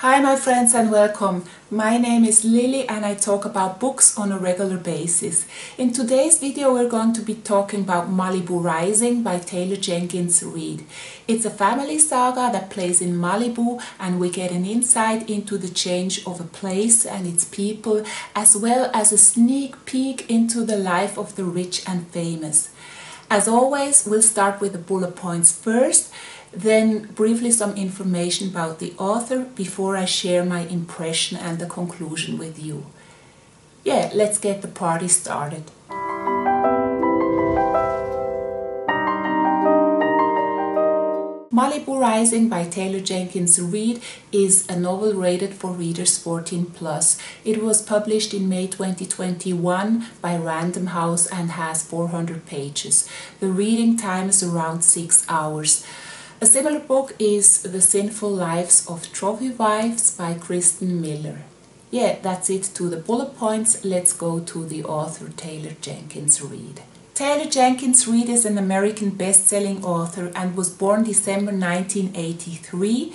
Hi my friends and welcome. My name is Lily and I talk about books on a regular basis. In today's video we're going to be talking about Malibu Rising by Taylor Jenkins Reid. It's a family saga that plays in Malibu and we get an insight into the change of a place and its people, as well as a sneak peek into the life of the rich and famous. As always, we'll start with the bullet points first, then briefly some information about the author before I share my impression and the conclusion with you. Yeah, let's get the party started. Malibu Rising by Taylor Jenkins Reid is a novel rated for readers 14+. It was published in May 2021 by Random House and has 400 pages. The reading time is around 6 hours. A similar book is The Sinful Lives of Trophy Wives by Kristen Miller. Yeah, that's it to the bullet points. Let's go to the author Taylor Jenkins Reid. Taylor Jenkins Reid is an American best-selling author and was born December 1983.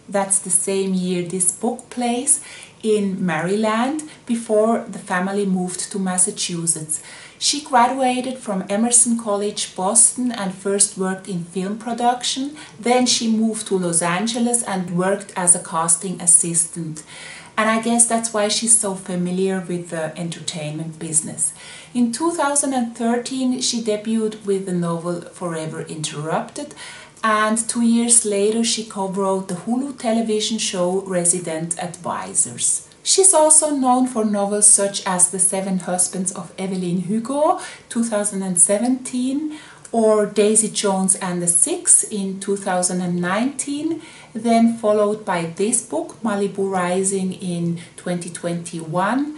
That's the same year this book plays, in Maryland, before the family moved to Massachusetts. She graduated from Emerson College, Boston, and first worked in film production. Then she moved to Los Angeles and worked as a casting assistant. And I guess that's why she's so familiar with the entertainment business. In 2013, she debuted with the novel Forever Interrupted, and 2 years later she co-wrote the Hulu television show Resident Advisors. She's also known for novels such as The Seven Husbands of Evelyn Hugo, 2017, or Daisy Jones and the Six in 2019, then followed by this book, Malibu Rising, in 2021,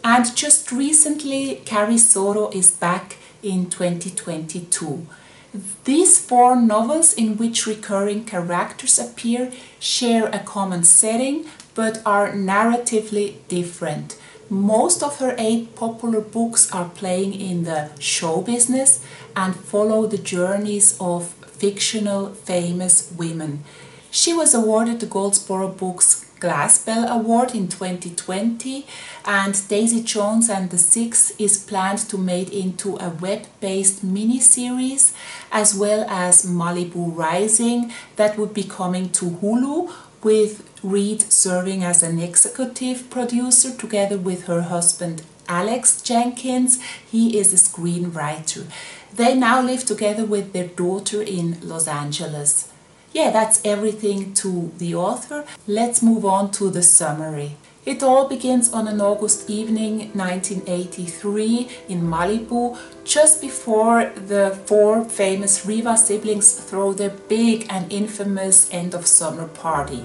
and just recently, Carrie Soto is back in 2022. These 4 novels, in which recurring characters appear, share a common setting, but are narratively different. Most of her 8 popular books are playing in the show business and follow the journeys of fictional famous women. She was awarded the Goldsboro Books Glassbell Award in 2020, and Daisy Jones and the Six is planned to made into a web-based miniseries, as well as Malibu Rising that would be coming to Hulu, with Reid serving as an executive producer together with her husband Alex Jenkins. He is a screenwriter. They now live together with their daughter in Los Angeles. Yeah, that's everything to the author. Let's move on to the summary. It all begins on an August evening, 1983, in Malibu, just before the 4 famous Riva siblings throw their big and infamous end-of-summer party.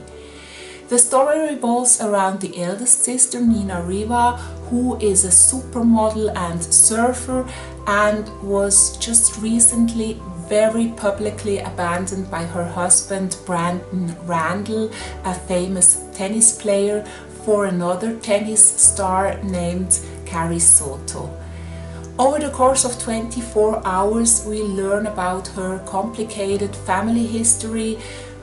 The story revolves around the eldest sister, Nina Riva, who is a supermodel and surfer and was just recently very publicly abandoned by her husband Brandon Randall, a famous tennis player, for another tennis star named Carrie Soto. Over the course of 24 hours we learn about her complicated family history,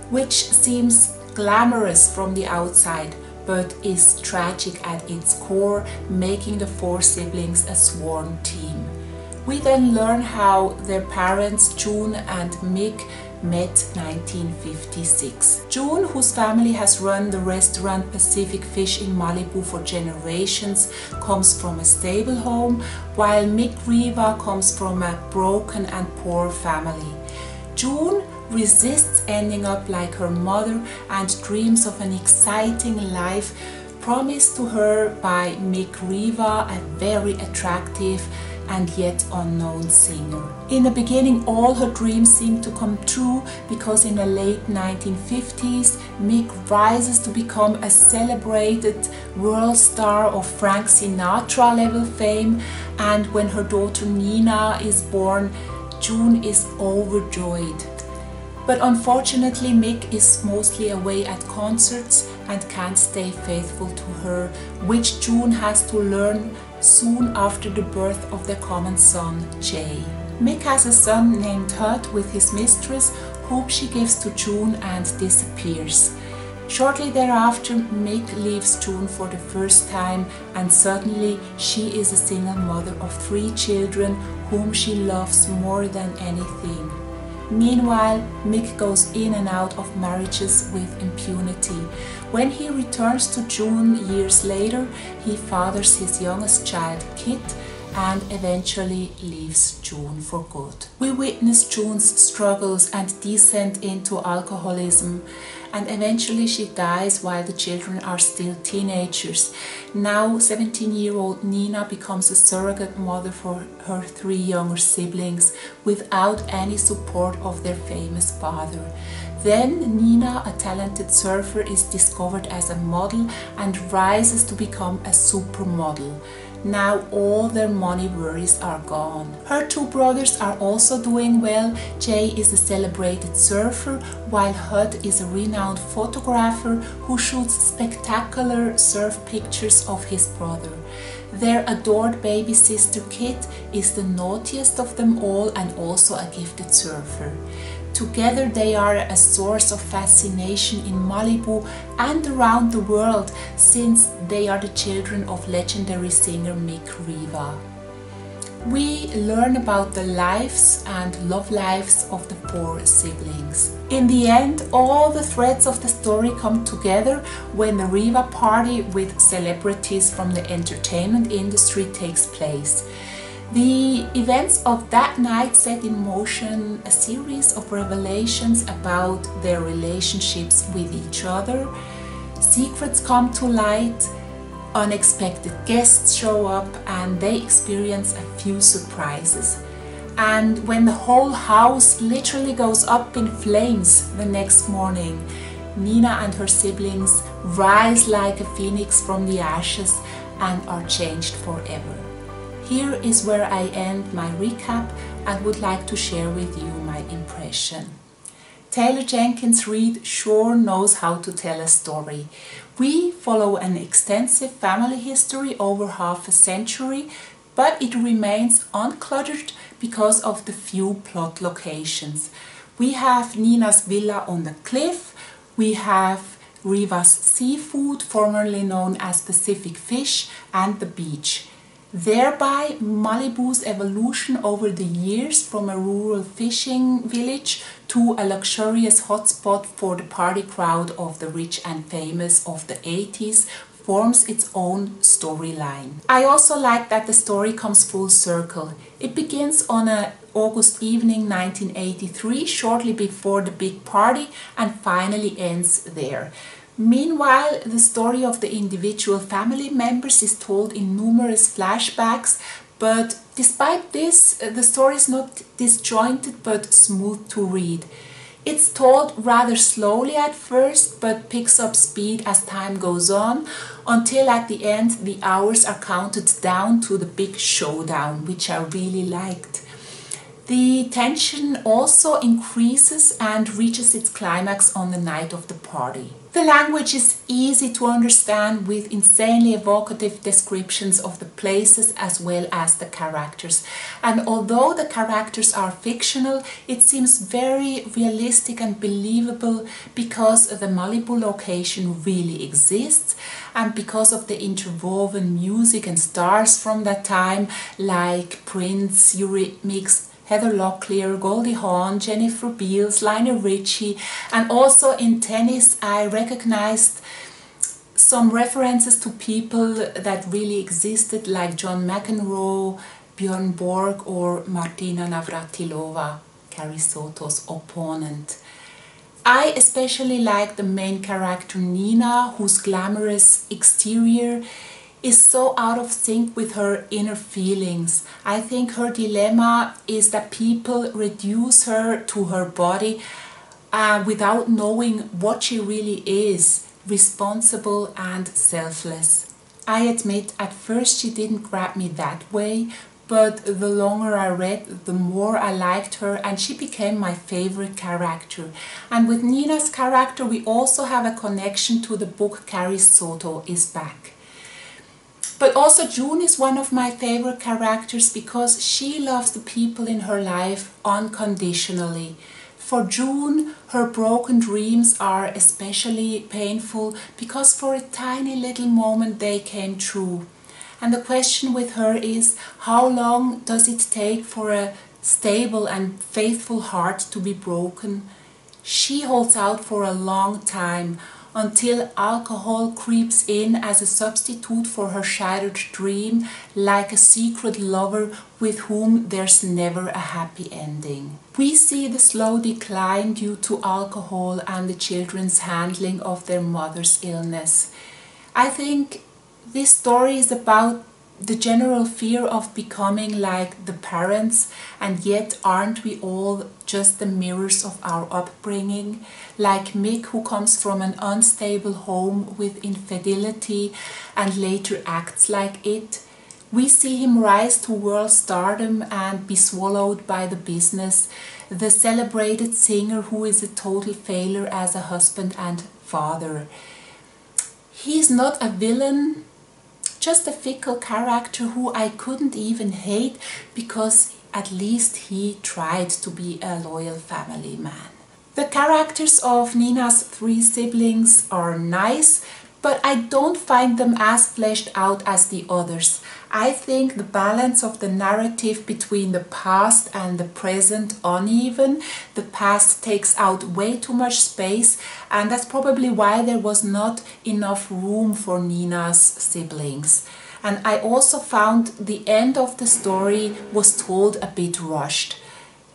which seems glamorous from the outside but is tragic at its core, making the 4 siblings a sworn team. We then learn how their parents June and Mick met 1956. June, whose family has run the restaurant Pacific Fish in Malibu for generations, comes from a stable home, while Mick Riva comes from a broken and poor family. June resists ending up like her mother and dreams of an exciting life promised to her by Mick Riva, a very attractive and yet unknown singer. In the beginning, all her dreams seem to come true because in the late 1950s, Mick rises to become a celebrated world star of Frank Sinatra level fame, and when her daughter Nina is born, June is overjoyed. But unfortunately, Mick is mostly away at concerts and can't stay faithful to her, which June has to learn soon after the birth of their common son, Jay. Mick has a son named Hud with his mistress, whom she gives to June and disappears. Shortly thereafter, Mick leaves June for the first time, and suddenly she is a single mother of 3 children whom she loves more than anything. Meanwhile, Mick goes in and out of marriages with impunity. When he returns to June years later, he fathers his youngest child, Kit, and eventually leaves June for good. We witness June's struggles and descent into alcoholism, and eventually she dies while the children are still teenagers. Now 17-year-old Nina becomes a surrogate mother for her 3 younger siblings without any support of their famous father. Then Nina, a talented surfer, is discovered as a model and rises to become a supermodel. Now all their money worries are gone. Her 2 brothers are also doing well. Jay is a celebrated surfer, while Hud is a renowned photographer who shoots spectacular surf pictures of his brother. Their adored baby sister Kit is the naughtiest of them all and also a gifted surfer. Together they are a source of fascination in Malibu and around the world, since they are the children of legendary singer Nina Riva. We learn about the lives and love lives of the 4 siblings. In the end, all the threads of the story come together when the Riva party with celebrities from the entertainment industry takes place. The events of that night set in motion a series of revelations about their relationships with each other. Secrets come to light, unexpected guests show up, and they experience a few surprises. And when the whole house literally goes up in flames the next morning, Nina and her siblings rise like a phoenix from the ashes and are changed forever. Here is where I end my recap and would like to share with you my impression. Taylor Jenkins Reid sure knows how to tell a story. We follow an extensive family history over half a century, but it remains uncluttered because of the few plot locations. We have Nina's villa on the cliff, we have Riva's seafood, formerly known as Pacific Fish, and the beach. Thereby, Malibu's evolution over the years from a rural fishing village to a luxurious hotspot for the party crowd of the rich and famous of the 80s forms its own storyline. I also like that the story comes full circle. It begins on an August evening 1983, shortly before the big party, and finally ends there. Meanwhile, the story of the individual family members is told in numerous flashbacks, but despite this, the story is not disjointed but smooth to read. It's told rather slowly at first, but picks up speed as time goes on, until at the end the hours are counted down to the big showdown, which I really liked. The tension also increases and reaches its climax on the night of the party. The language is easy to understand, with insanely evocative descriptions of the places as well as the characters. And although the characters are fictional, it seems very realistic and believable because the Malibu location really exists, and because of the interwoven music and stars from that time like Prince, Eurythmics, Heather Locklear, Goldie Hawn, Jennifer Beals, Lionel Richie, and also in tennis I recognized some references to people that really existed, like John McEnroe, Björn Borg, or Martina Navratilova, Carrie Soto's opponent. I especially like the main character Nina, whose glamorous exterior is so out of sync with her inner feelings. I think her dilemma is that people reduce her to her body without knowing what she really is, responsible and selfless. I admit at first she didn't grab me that way, but the longer I read, the more I liked her, and she became my favorite character. And with Nina's character we also have a connection to the book Carrie Soto is Back. But also June is one of my favorite characters because she loves the people in her life unconditionally. For June, her broken dreams are especially painful because for a tiny little moment they came true. And the question with her is, how long does it take for a stable and faithful heart to be broken? She holds out for a long time, until alcohol creeps in as a substitute for her shattered dream, like a secret lover with whom there's never a happy ending. We see the slow decline due to alcohol and the children's handling of their mother's illness. I think this story is about the general fear of becoming like the parents, and yet aren't we all just the mirrors of our upbringing? Like Mick, who comes from an unstable home with infidelity and later acts like it. We see him rise to world stardom and be swallowed by the business. The celebrated singer who is a total failure as a husband and father. He's not a villain, just a fickle character who I couldn't even hate because at least he tried to be a loyal family man. The characters of Nina's 3 siblings are nice, but I don't find them as fleshed out as the others. I think the balance of the narrative between the past and the present uneven. The past takes out way too much space, and that's probably why there was not enough room for Nina's siblings. And I also found the end of the story was told a bit rushed.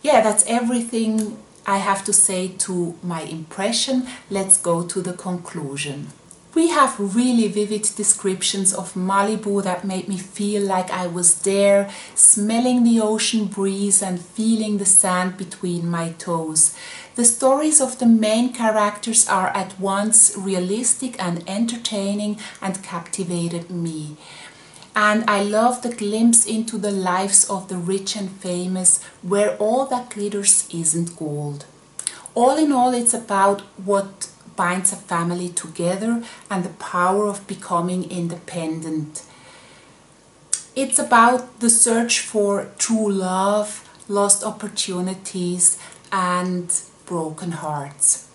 Yeah, that's everything I have to say to my impression. Let's go to the conclusion. We have really vivid descriptions of Malibu that made me feel like I was there, smelling the ocean breeze and feeling the sand between my toes. The stories of the main characters are at once realistic and entertaining and captivated me. And I love the glimpse into the lives of the rich and famous, where all that glitters isn't gold. All in all, it's about what binds a family together and the power of becoming independent. It's about the search for true love, lost opportunities and broken hearts.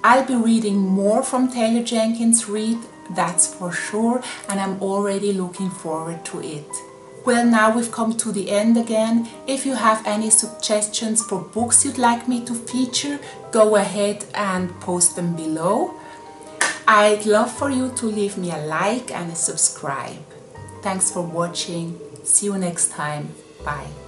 I'll be reading more from Taylor Jenkins Reid, that's for sure, and I'm already looking forward to it. Well, now we've come to the end again. If you have any suggestions for books you'd like me to feature, go ahead and post them below. I'd love for you to leave me a like and a subscribe. Thanks for watching. See you next time. Bye.